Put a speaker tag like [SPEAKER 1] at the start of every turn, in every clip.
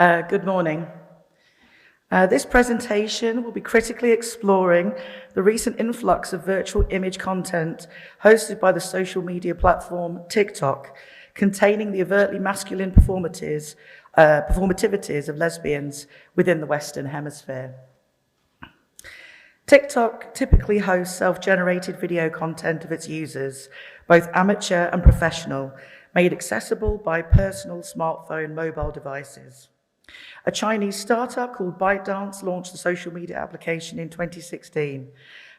[SPEAKER 1] Good morning. This presentation will be critically exploring the recent influx of virtual image content hosted by the social media platform TikTok, containing the overtly masculine performativities of lesbians within the Western Hemisphere. TikTok typically hosts self-generated video content of its users, both amateur and professional, made accessible by personal smartphone mobile devices. A Chinese startup called ByteDance launched the social media application in 2016,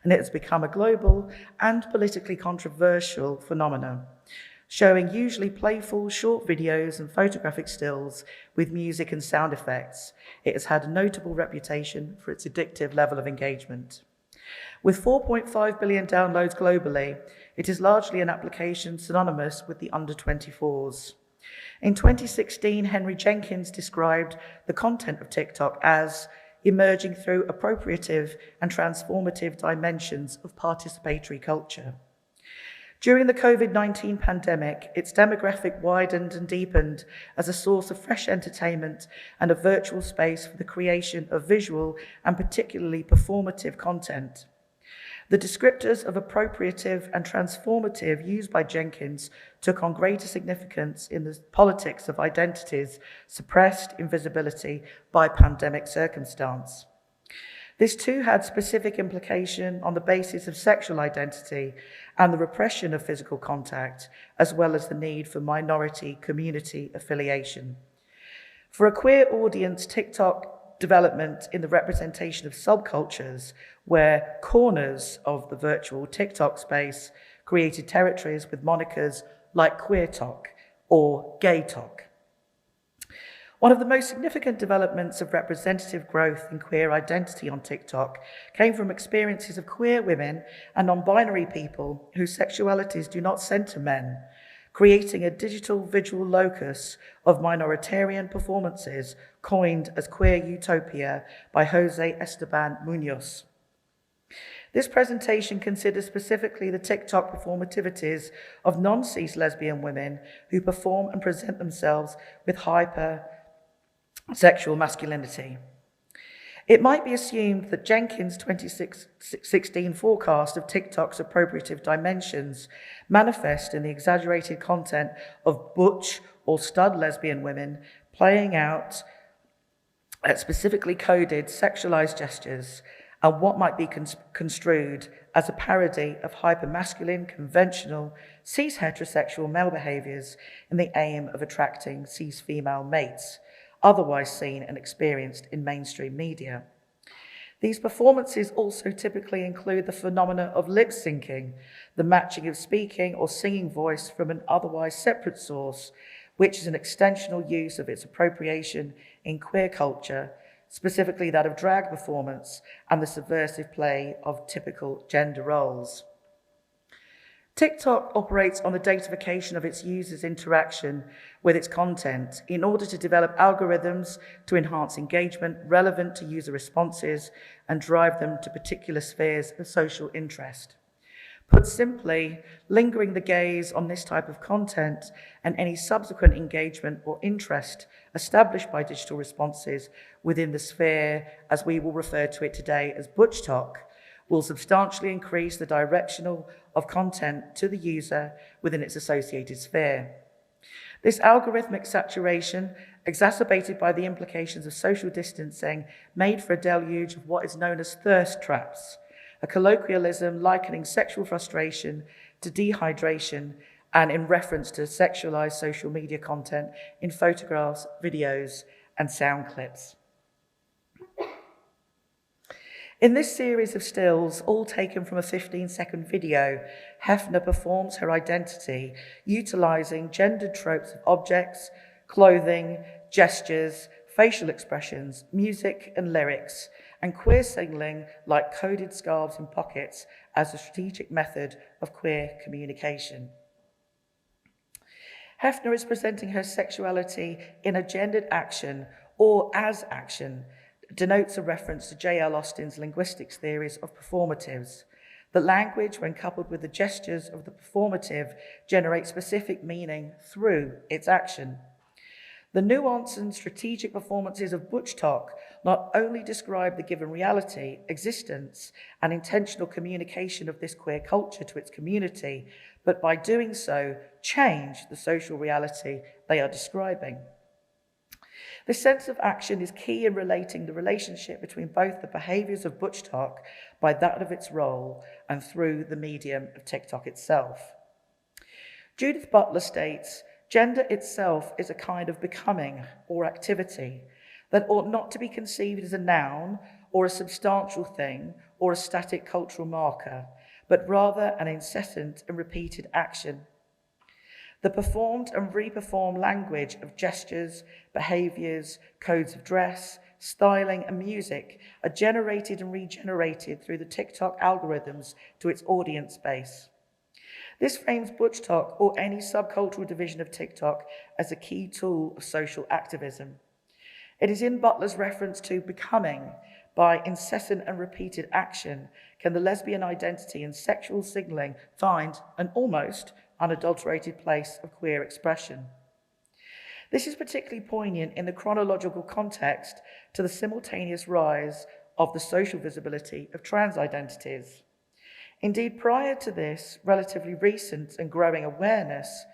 [SPEAKER 1] and it has become a global and politically controversial phenomenon, showing usually playful short videos and photographic stills with music and sound effects. It has had a notable reputation for its addictive level of engagement. With 4.5 billion downloads globally, it is largely an application synonymous with the under-24s. In 2016, Henry Jenkins described the content of TikTok as emerging through appropriative and transformative dimensions of participatory culture. During the COVID-19 pandemic, its demographic widened and deepened as a source of fresh entertainment and a virtual space for the creation of visual and particularly performative content. The descriptors of appropriative and transformative used by Jenkins took on greater significance in the politics of identities, suppressed invisibility by pandemic circumstance. This too had specific implication on the basis of sexual identity and the repression of physical contact, as well as the need for minority community affiliation. For a queer audience, TikTok development in the representation of subcultures where corners of the virtual TikTok space created territories with monikers like queer talk or gay talk. One of the most significant developments of representative growth in queer identity on TikTok came from experiences of queer women and non-binary people whose sexualities do not center men, creating a digital visual locus of minoritarian performances coined as Queer Utopia by Jose Esteban Munoz. This presentation considers specifically the TikTok performativities of non-cis lesbian women who perform and present themselves with hyper-sexual masculinity. It might be assumed that Jenkins' 2016 forecast of TikTok's appropriative dimensions manifest in the exaggerated content of butch or stud lesbian women playing out specifically coded sexualized gestures and what might be construed as a parody of hypermasculine, conventional, cis-heterosexual male behaviors in the aim of attracting cis-female mates, otherwise seen and experienced in mainstream media. These performances also typically include the phenomena of lip syncing, the matching of speaking or singing voice from an otherwise separate source, which is an extensional use of its appropriation in queer culture, specifically that of drag performance and the subversive play of typical gender roles. TikTok operates on the datafication of its users' interaction with its content in order to develop algorithms to enhance engagement relevant to user responses and drive them to particular spheres of social interest. Put simply, lingering the gaze on this type of content and any subsequent engagement or interest established by digital responses within the sphere, as we will refer to it today as butch talk, will substantially increase the directional of content to the user within its associated sphere. This algorithmic saturation, exacerbated by the implications of social distancing, made for a deluge of what is known as thirst traps, a colloquialism likening sexual frustration to dehydration and in reference to sexualized social media content in photographs, videos, and sound clips. In this series of stills, all taken from a 15-second video, Hefner performs her identity, utilizing gendered tropes of objects, clothing, gestures, facial expressions, music and lyrics, and queer signaling like coded scarves and pockets as a strategic method of queer communication. Hefner is presenting her sexuality in a gendered action or as action, denotes a reference to J.L. Austin's linguistics theories of performatives. The language, when coupled with the gestures of the performative, generates specific meaning through its action. The nuanced and strategic performances of Butch Talk not only describe the given reality, existence, and intentional communication of this queer culture to its community, but by doing so, change the social reality they are describing. This sense of action is key in relating the relationship between both the behaviours of Butch Talk by that of its role and through the medium of TikTok itself. Judith Butler states, "Gender itself is a kind of becoming or activity that ought not to be conceived as a noun or a substantial thing or a static cultural marker, but rather an incessant and repeated action. The performed and re-performed language of gestures, behaviours, codes of dress, styling and music are generated and regenerated through the TikTok algorithms to its audience base. This frames Butch Talk or any subcultural division of TikTok as a key tool of social activism. It is in Butler's reference to becoming by incessant and repeated action can the lesbian identity and sexual signalling find an almost unadulterated place of queer expression. This is particularly poignant in the chronological context to the simultaneous rise of the social visibility of trans identities. Indeed, prior to this relatively recent and growing awareness,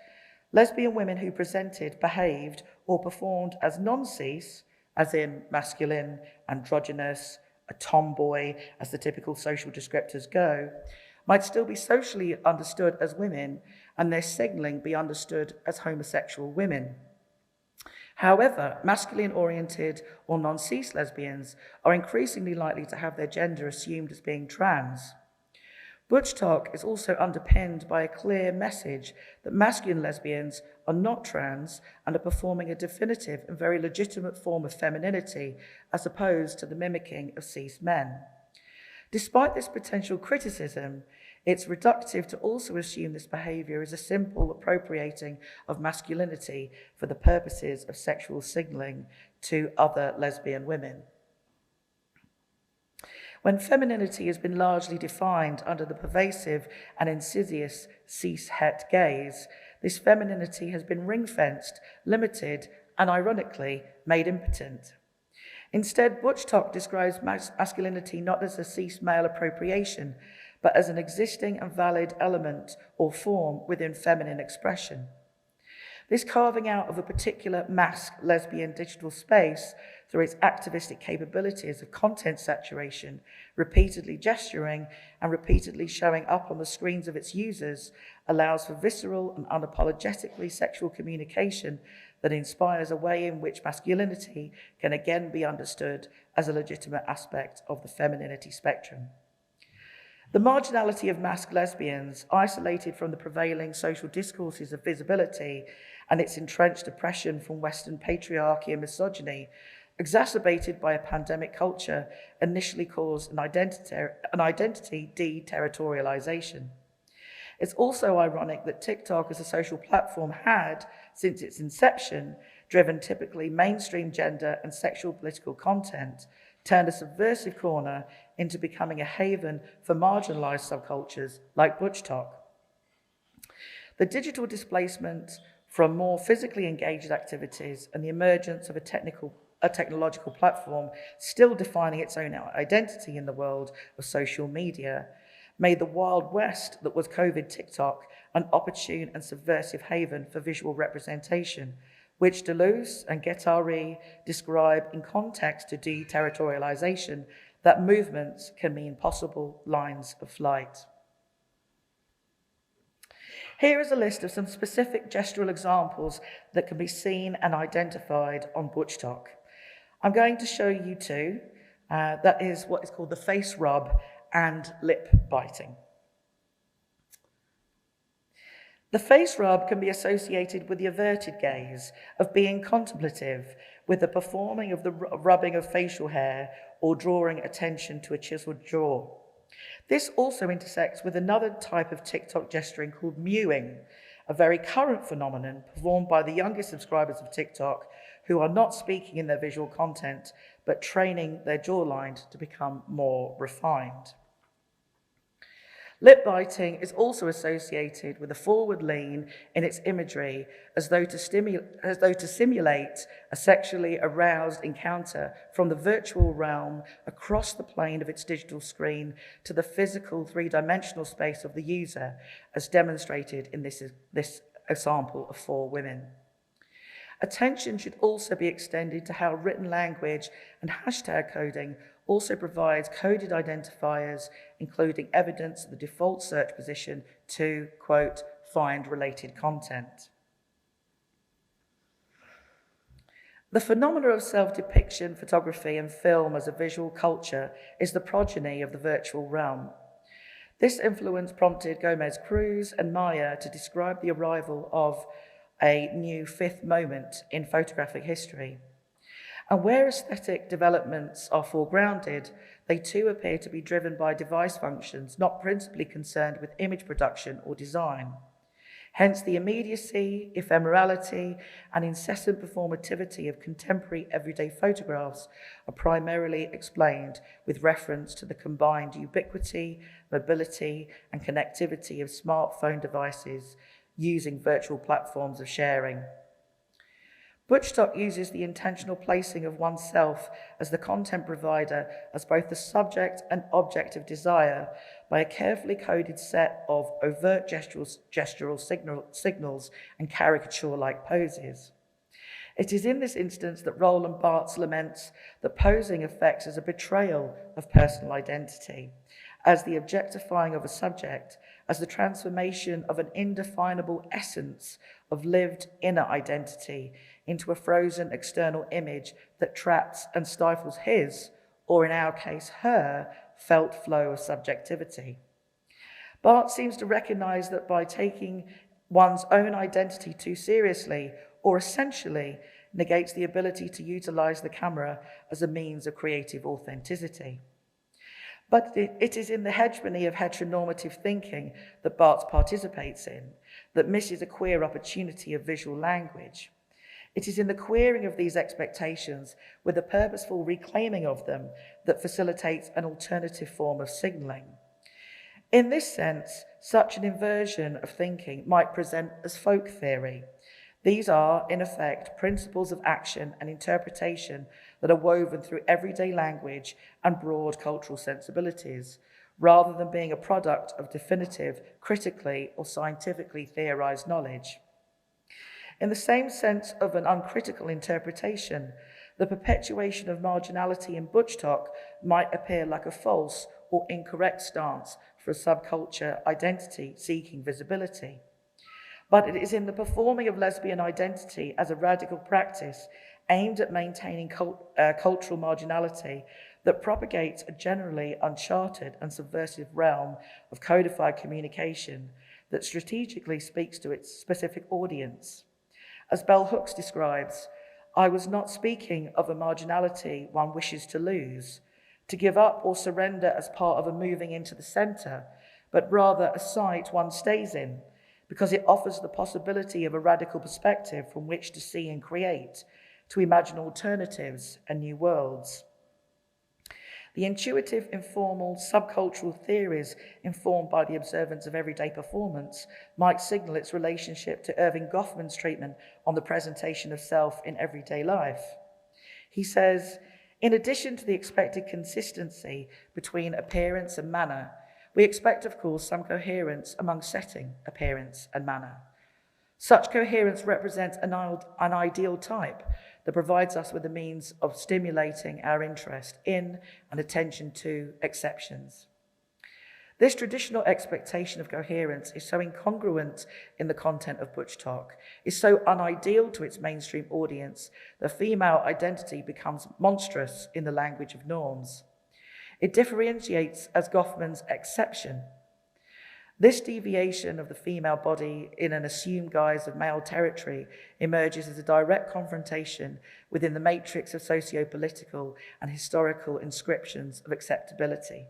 [SPEAKER 1] lesbian women who presented, behaved, or performed as non-cis, as in masculine, androgynous, a tomboy, as the typical social descriptors go, might still be socially understood as women and their signalling be understood as homosexual women. However, masculine-oriented or non-cis lesbians are increasingly likely to have their gender assumed as being trans. Butch Talk is also underpinned by a clear message that masculine lesbians are not trans and are performing a definitive and very legitimate form of femininity as opposed to the mimicking of cis men. Despite this potential criticism, it's reductive to also assume this behaviour is a simple appropriating of masculinity for the purposes of sexual signalling to other lesbian women. When femininity has been largely defined under the pervasive and insidious cis-het gaze, this femininity has been ring-fenced, limited, and ironically, made impotent. Instead, Butch Talk describes masculinity not as a cis male appropriation, but as an existing and valid element or form within feminine expression. This carving out of a particular masked lesbian digital space through its activistic capabilities of content saturation, repeatedly gesturing and repeatedly showing up on the screens of its users allows for visceral and unapologetically sexual communication that inspires a way in which masculinity can again be understood as a legitimate aspect of the femininity spectrum. The marginality of masked lesbians, isolated from the prevailing social discourses of visibility and its entrenched oppression from Western patriarchy and misogyny, exacerbated by a pandemic culture, initially caused an identity deterritorialization. It's also ironic that TikTok as a social platform had, since its inception, driven typically mainstream gender and sexual political content, turned a subversive corner into becoming a haven for marginalized subcultures like Butch Talk. The digital displacement from more physically engaged activities and the emergence of a technological platform still defining its own identity in the world of social media made the Wild West that was COVID TikTok an opportune and subversive haven for visual representation, which Deleuze and Guattari describe in context to deterritorialization that movements can mean possible lines of flight. Here is a list of some specific gestural examples that can be seen and identified on Butch Talk. I'm going to show you two. That is what is called the face rub and lip biting. The face rub can be associated with the averted gaze of being contemplative, with the performing of the rubbing of facial hair or drawing attention to a chiseled jaw. This also intersects with another type of TikTok gesturing called mewing, a very current phenomenon performed by the youngest subscribers of TikTok who are not speaking in their visual content, but training their jawline to become more refined. Lip biting is also associated with a forward lean in its imagery, as though to simulate a sexually aroused encounter from the virtual realm across the plane of its digital screen to the physical three-dimensional space of the user, as demonstrated in this example of 4 women. Attention should also be extended to how written language and hashtag coding also provides coded identifiers, including evidence of the default search position to, quote, find related content. The phenomena of self-depiction, photography, and film as a visual culture is the progeny of the virtual realm. This influence prompted Gomez Cruz and Maya to describe the arrival of a new 5th moment in photographic history. And where aesthetic developments are foregrounded, they too appear to be driven by device functions, not principally concerned with image production or design. Hence, the immediacy, ephemerality, and incessant performativity of contemporary everyday photographs are primarily explained with reference to the combined ubiquity, mobility, and connectivity of smartphone devices using virtual platforms of sharing. Butchstock uses the intentional placing of oneself as the content provider as both the subject and object of desire by a carefully coded set of overt gestural signals and caricature-like poses. It is in this instance that Roland Barthes laments that posing affects as a betrayal of personal identity, as the objectifying of a subject, as the transformation of an indefinable essence of lived inner identity into a frozen external image that traps and stifles his, or in our case, her, felt flow of subjectivity. Barthes seems to recognize that by taking one's own identity too seriously, or essentially negates the ability to utilize the camera as a means of creative authenticity. But it is in the hegemony of heteronormative thinking that Barthes participates in that misses a queer opportunity of visual language. It is in the queering of these expectations, with a purposeful reclaiming of them, that facilitates an alternative form of signalling. In this sense, such an inversion of thinking might present as folk theory. These are, in effect, principles of action and interpretation that are woven through everyday language and broad cultural sensibilities, rather than being a product of definitive, critically or scientifically theorized knowledge. In the same sense of an uncritical interpretation, the perpetuation of marginality in Butchstock might appear like a false or incorrect stance for a subculture identity seeking visibility. But it is in the performing of lesbian identity as a radical practice aimed at maintaining cultural marginality that propagates a generally uncharted and subversive realm of codified communication that strategically speaks to its specific audience. As Bell Hooks describes, I was not speaking of a marginality one wishes to lose, to give up or surrender as part of a moving into the centre, but rather a site one stays in, because it offers the possibility of a radical perspective from which to see and create, to imagine alternatives and new worlds. The intuitive, informal, subcultural theories informed by the observance of everyday performance might signal its relationship to Irving Goffman's treatment on the presentation of self in everyday life. He says, in addition to the expected consistency between appearance and manner, we expect, of course, some coherence among setting, appearance, and manner. Such coherence represents an ideal type that provides us with the means of stimulating our interest in and attention to exceptions. This traditional expectation of coherence is so incongruent in the content of Butchstock, is so unideal to its mainstream audience, that female identity becomes monstrous in the language of norms. It differentiates as Goffman's exception. This deviation of the female body in an assumed guise of male territory emerges as a direct confrontation within the matrix of socio-political and historical inscriptions of acceptability.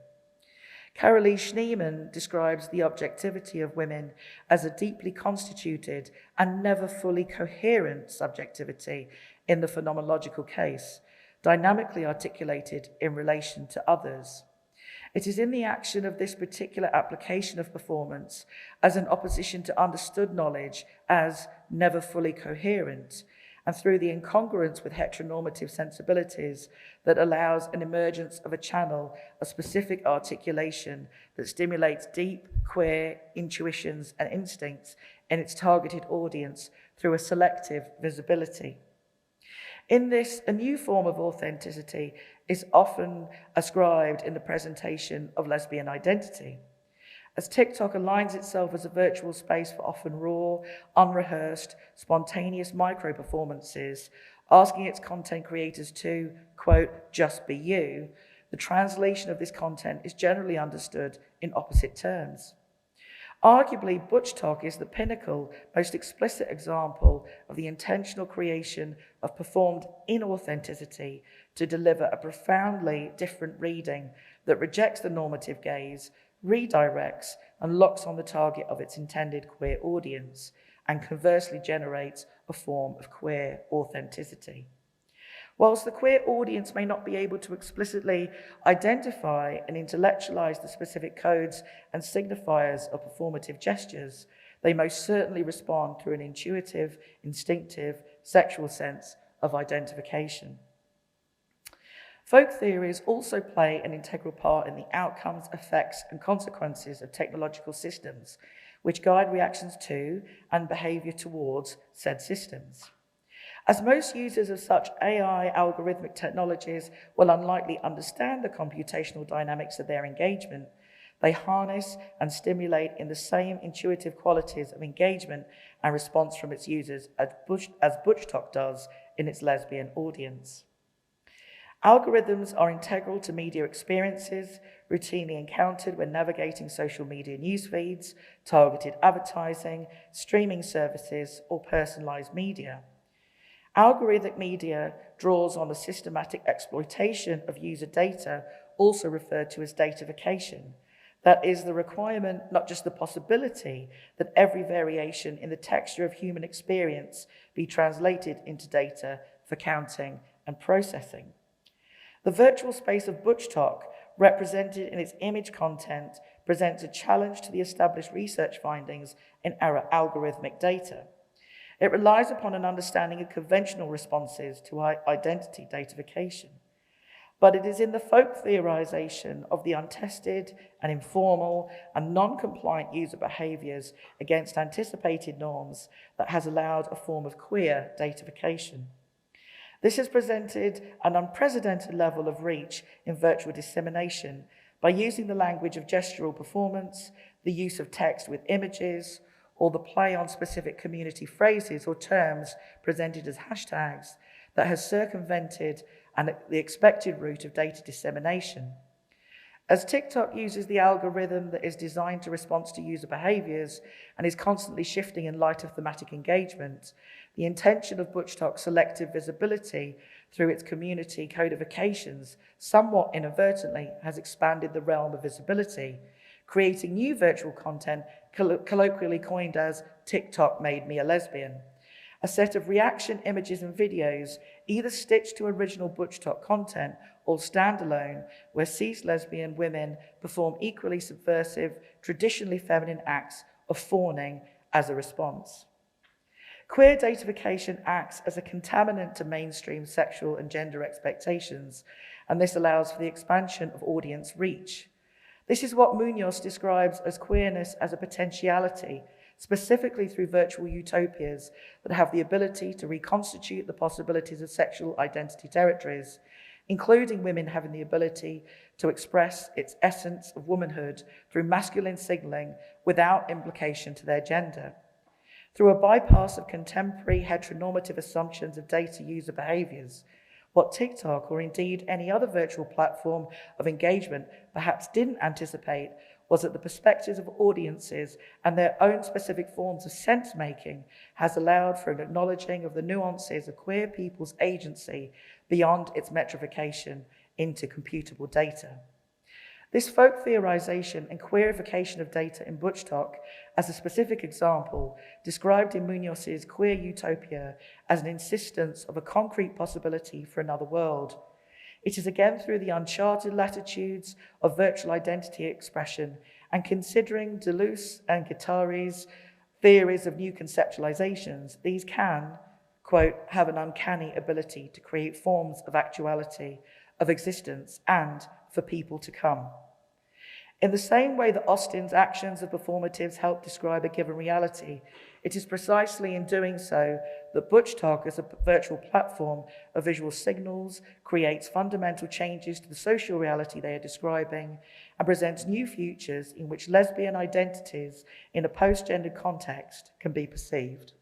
[SPEAKER 1] Carolee Schneemann describes the objectivity of women as a deeply constituted and never fully coherent subjectivity in the phenomenological case, dynamically articulated in relation to others. It is in the action of this particular application of performance as an opposition to understood knowledge as never fully coherent, and through the incongruence with heteronormative sensibilities that allows an emergence of a channel of specific articulation that stimulates deep, queer intuitions and instincts in its targeted audience through a selective visibility. In this, a new form of authenticity is often ascribed in the presentation of lesbian identity. As TikTok aligns itself as a virtual space for often raw, unrehearsed, spontaneous micro-performances, asking its content creators to, quote, just be you, the translation of this content is generally understood in opposite terms. Arguably, ButchTok is the pinnacle, most explicit example of the intentional creation of performed inauthenticity to deliver a profoundly different reading that rejects the normative gaze, redirects and locks on the target of its intended queer audience, and conversely generates a form of queer authenticity. Whilst the queer audience may not be able to explicitly identify and intellectualize the specific codes and signifiers of performative gestures, they most certainly respond through an intuitive, instinctive, sexual sense of identification. Folk theories also play an integral part in the outcomes, effects, and consequences of technological systems, which guide reactions to and behavior towards said systems. As most users of such AI algorithmic technologies will unlikely understand the computational dynamics of their engagement, they harness and stimulate in the same intuitive qualities of engagement and response from its users as ButchTok does in its lesbian audience. Algorithms are integral to media experiences, routinely encountered when navigating social media news feeds, targeted advertising, streaming services, or personalized media. Algorithmic media draws on the systematic exploitation of user data, also referred to as datafication. That is the requirement, not just the possibility, that every variation in the texture of human experience be translated into data for counting and processing. The virtual space of ButchTok, represented in its image content, presents a challenge to the established research findings in our algorithmic data. It relies upon an understanding of conventional responses to identity datafication. But it is in the folk theorization of the untested and informal and non-compliant user behaviors against anticipated norms that has allowed a form of queer datafication. This has presented an unprecedented level of reach in virtual dissemination by using the language of gestural performance, the use of text with images, or the play on specific community phrases or terms presented as hashtags that has circumvented the expected route of data dissemination. As TikTok uses the algorithm that is designed to respond to user behaviors and is constantly shifting in light of thematic engagement, the intention of ButchTok's selective visibility through its community codifications somewhat inadvertently has expanded the realm of visibility, creating new virtual content colloquially coined as TikTok made me a lesbian, a set of reaction images and videos either stitched to original ButchTok content or standalone, where cis lesbian women perform equally subversive, traditionally feminine acts of fawning as a response. Queer datafication acts as a contaminant to mainstream sexual and gender expectations, and this allows for the expansion of audience reach. This is what Munoz describes as queerness as a potentiality, specifically through virtual utopias that have the ability to reconstitute the possibilities of sexual identity territories, including women having the ability to express its essence of womanhood through masculine signaling without implication to their gender. Through a bypass of contemporary heteronormative assumptions of data user behaviors, what TikTok, or indeed any other virtual platform of engagement, perhaps didn't anticipate was that the perspectives of audiences and their own specific forms of sense-making has allowed for an acknowledging of the nuances of queer people's agency beyond its metrification into computable data. This folk theorization and queerification of data in ButchTok, as a specific example, described in Munoz's Queer Utopia as an insistence of a concrete possibility for another world. It is again through the uncharted latitudes of virtual identity expression and considering Deleuze and Guattari's theories of new conceptualizations, these can, quote, have an uncanny ability to create forms of actuality, of existence, and for people to come. In the same way that Austin's actions of performatives help describe a given reality, it is precisely in doing so that Butch Talk, as a virtual platform of visual signals, creates fundamental changes to the social reality they are describing and presents new futures in which lesbian identities in a post-gendered context can be perceived.